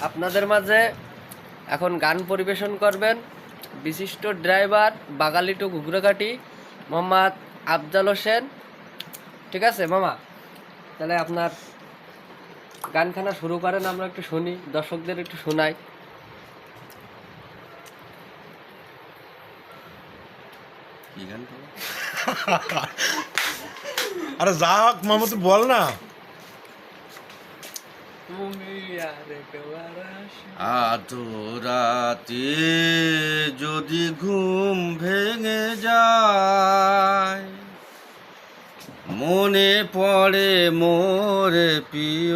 আপনাদের মাঝে এখন গান পরিবেশন করবেন বিশিষ্ট ড্রাইভার বাঙালি টু ঘুঘরাঘাটি মোহাম্মদ আফজাল হোসেন। ঠিক আছে মামা, তাহলে আপনার গানখানা শুরু করেন, আমরা একটু শুনি, দর্শকদের একটু শোনাই। আরে যাক মামা, তুই বল না। আতো রাতে যদি ঘুম ভেঙে যায়, মনে পড়ে মোরে পিয়ন,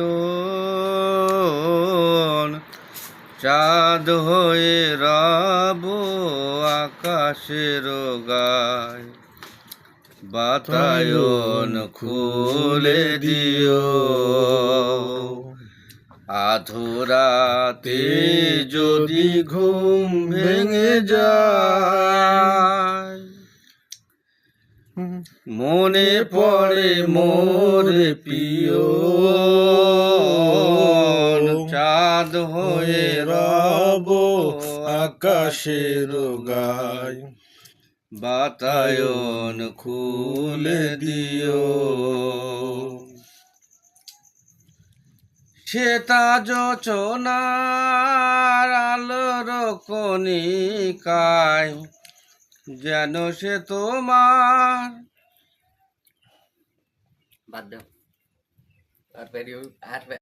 চাঁদ হয়ে রব আকাশের গায়, বাতায়ন খুলে দিও। আধরাতে যদি ঘুম ভেঙে যায়, মনে পড়ে মোরে পিয়ন, চাঁদ হয়ে রব আকাশের গায়, বাতায়ন খুলে দিও। শ্বেতা যোচনার আলোর কণিকায় যেন সে তোমার। বাদ দাও, আর